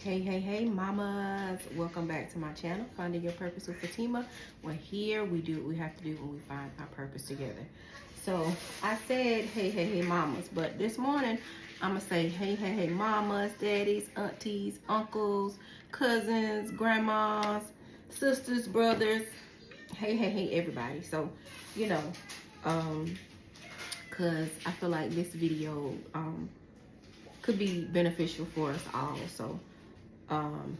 Hey mamas, welcome back to my channel, Finding Your Purpose with Fatima. Well, here we do what we have to do when we find our purpose together. So I said hey mamas, but this morning I'm gonna say hey mamas, daddies, aunties, uncles, cousins, grandmas, sisters, brothers, hey everybody. So you know, cause I feel like this video could be beneficial for us all. So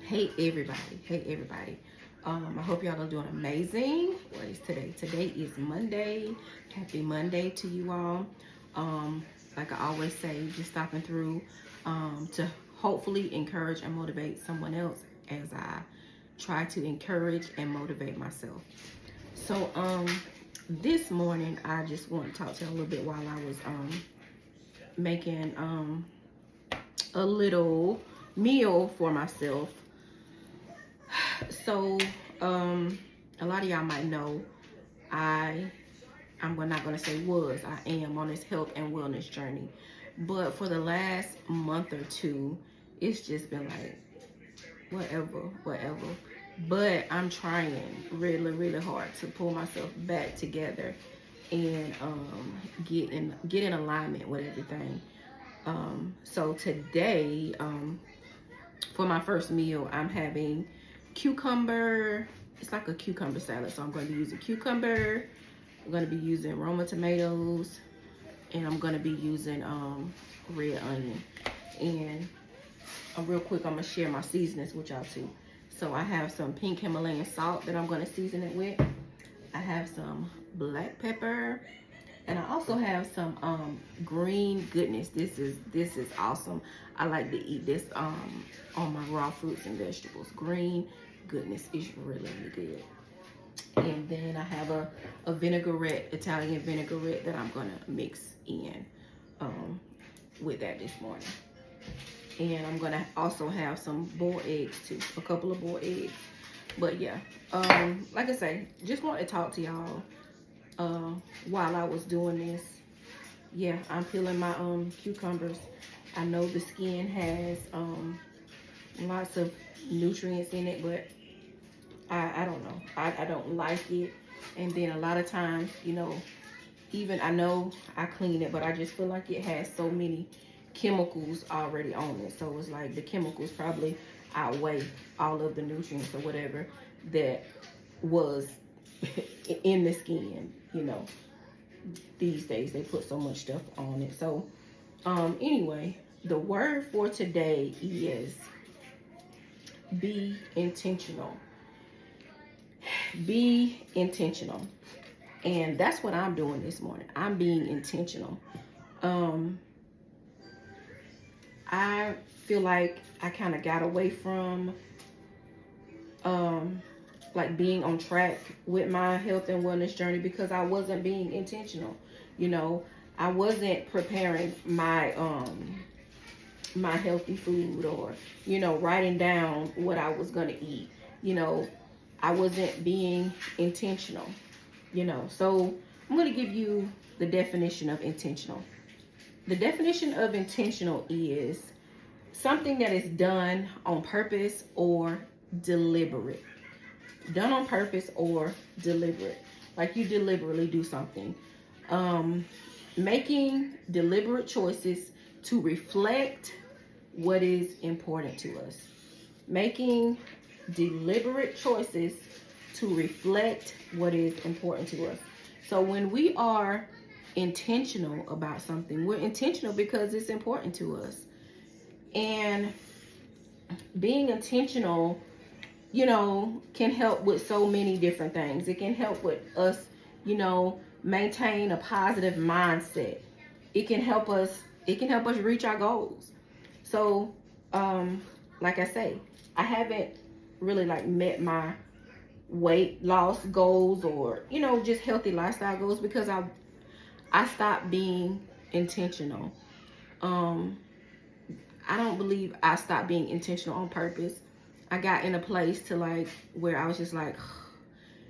hey everybody. I hope y'all are doing amazing. What is today? Today is Monday. Happy Monday to you all. Like I always say, just stopping through to hopefully encourage and motivate someone else as I try to encourage and motivate myself. So this morning I just want to talk to you a little bit while I was making a little meal for myself. So a lot of y'all might know I'm not gonna say I am on this health and wellness journey, but for the last month or two it's just been like whatever, but I'm trying really hard to pull myself back together and get in alignment with everything. So today, for my first meal, I'm having cucumber. It's like a cucumber salad. So I'm going to be using cucumber. I'm going to be using Roma tomatoes. And I'm going to be using red onion. And real quick, I'm going to share my seasonings with y'all too. So I have some pink Himalayan salt that I'm going to season it with. I have some black pepper. And I also have some green goodness. This is awesome. I like to eat this on my raw fruits and vegetables. Green goodness is really good. And then I have a vinaigrette, Italian vinaigrette, that I'm gonna mix in with that this morning. And I'm gonna also have some boiled eggs too, a couple of boiled eggs. But yeah, like I say, just want to talk to y'all while I was doing this. Yeah, I'm peeling my cucumbers. I know the skin has lots of nutrients in it, but I don't know. I don't like it. And then a lot of times, you know, even I know I clean it, but I just feel like it has so many chemicals already on it. So it's like the chemicals probably outweigh all of the nutrients or whatever that was in the skin. You know, these days they put so much stuff on it. So anyway, the word for today is be intentional. Be intentional. And that's what I'm doing this morning. I'm being intentional. I feel like I kind of got away from like being on track with my health and wellness journey because I wasn't being intentional. You know, I wasn't preparing my my healthy food, or, you know, writing down what I was gonna eat. You know, I wasn't being intentional, you know. So I'm gonna give you the definition of intentional. The definition of intentional is something that is done on purpose or deliberate. Done on purpose or deliberate. Like you deliberately do something. Making deliberate choices to reflect what is important to us. Making deliberate choices to reflect what is important to us. So when we are intentional about something, we're intentional because it's important to us. And being intentional, you know, can help with so many different things. It can help with us, you know, maintain a positive mindset. It can help us reach our goals. So, like I say, I haven't really like met my weight loss goals or, you know, just healthy lifestyle goals because I stopped being intentional. I don't believe I stopped being intentional on purpose. I got in a place to like where I was just like,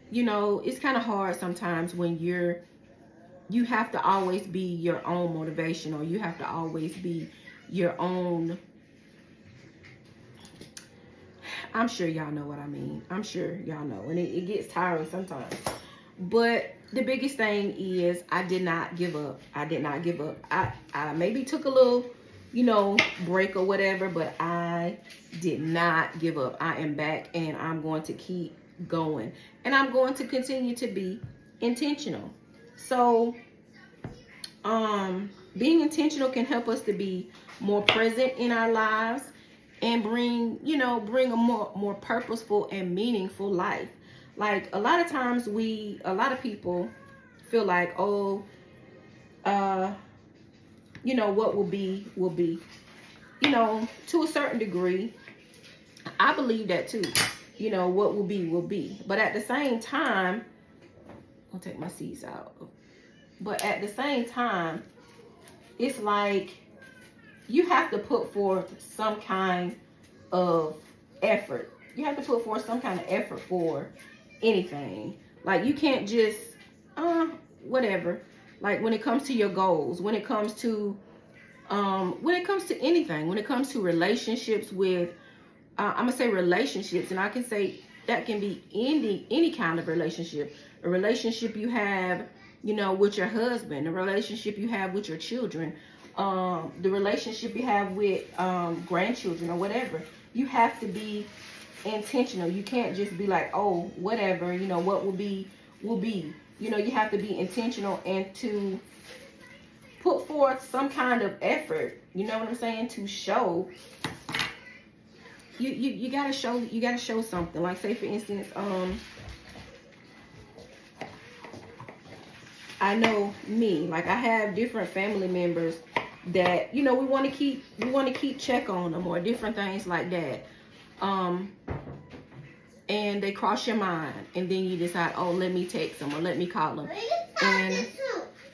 you know, it's kind of hard sometimes when you have to always be your own motivation, or you have to always be your own I'm sure y'all know what I mean. I'm sure y'all know. And it gets tiring sometimes. But the biggest thing is I did not give up. I did not give up. I maybe took a little, you know, break or whatever, but I did not give up. I am back and I'm going to keep going. And I'm going to continue to be intentional. So, being intentional can help us to be more present in our lives and bring a more purposeful and meaningful life. Like a lot of times a lot of people feel like, oh, what will be, to a certain degree. I believe that too. What will be. But at the same time, I'll take my seeds out. But at the same time, it's like you have to put forth some kind of effort. You have to put forth some kind of effort for anything. Like you can't just, whatever. Like when it comes to your goals, when it comes to anything, when it comes to relationships with, I'm gonna say relationships, and I can say that can be any kind of relationship. A relationship you have, with your husband, a relationship you have with your children, the relationship you have with grandchildren or whatever. You have to be intentional. You can't just be like, oh, whatever, what will be. You have to be intentional and to put forth some kind of effort, you know what I'm saying, to show. You gotta show something. Like say for instance, I know me, like I have different family members that, we want to keep check on them or different things like that. And they cross your mind and then you decide, oh, let me text them or let me call them. And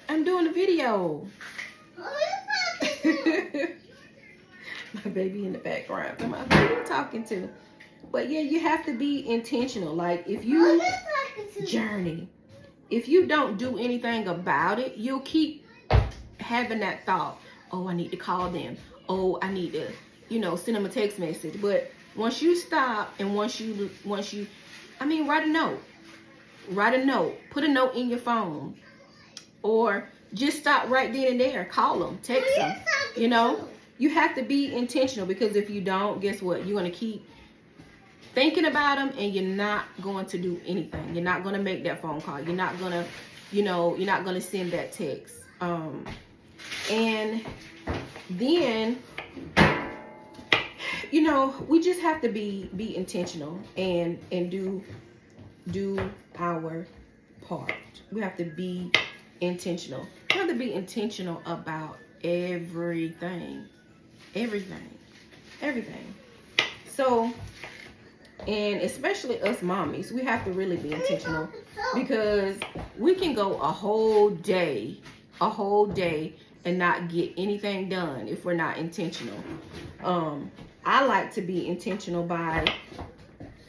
I'm doing a video. My baby in the background. Who are you talking to? But yeah, you have to be intentional. Like if you journey, if you don't do anything about it, you'll keep having that thought. Oh, I need to call them. Oh, I need to, send them a text message. But once you stop and once you, write a note. Write a note. Put a note in your phone. Or just stop right then and there. Call them. Text them. You have to be intentional, because if you don't, guess what? You're going to keep thinking about them and you're not going to do anything. You're not going to make that phone call. You're not going to, you're not going to send that text. And then, we just have to be intentional and do our part. We have to be intentional. We have to be intentional about everything. So, and especially us mommies, we have to really be intentional, because we can go a whole day and not get anything done if we're not intentional. I like to be intentional by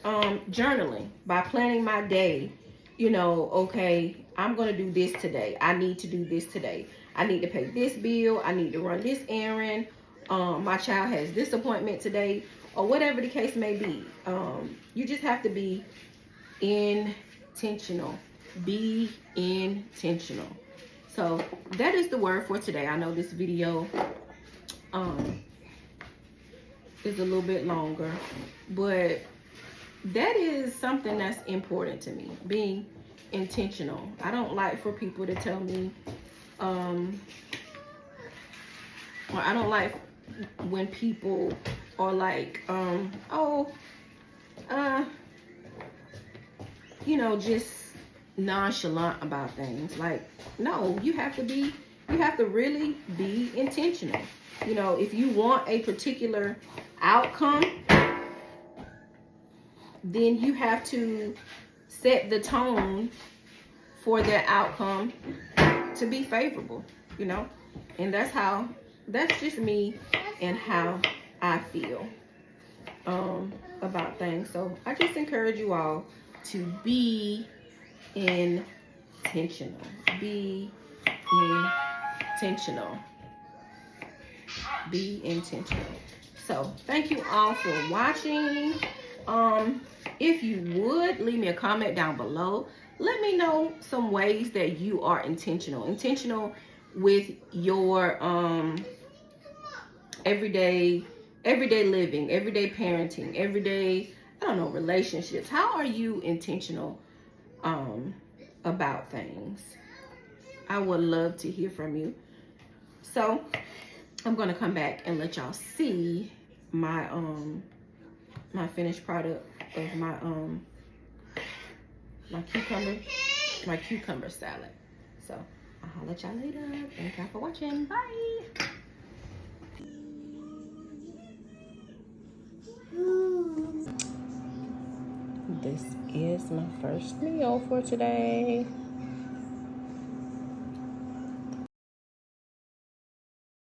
journaling, by planning my day. Okay, I'm going to do this today. I need to do this today. I need to pay this bill. I need to run this errand. My child has this appointment today, or whatever the case may be. You just have to be intentional. Be intentional. So that is the word for today. I know this video is a little bit longer, but that is something that's important to me, being intentional. I don't like for people to tell me, or I don't like when people are like, just nonchalant about things. Like, no, you have to really be intentional. If you want a particular outcome, then you have to set the tone for that outcome to be favorable, and that's just me and how I feel about things. So I just encourage you all to be intentional. Be intentional. Be intentional. So thank you all for watching. If you would leave me a comment down below, let me know some ways that you are intentional with your everyday living, everyday parenting, everyday, I don't know, relationships. How are you intentional about things? I would love to hear from you. So I'm gonna come back and let y'all see my my finished product of my cucumber salad. So I'll holler at y'all later. Thank y'all for watching. Bye. This is my first meal for today.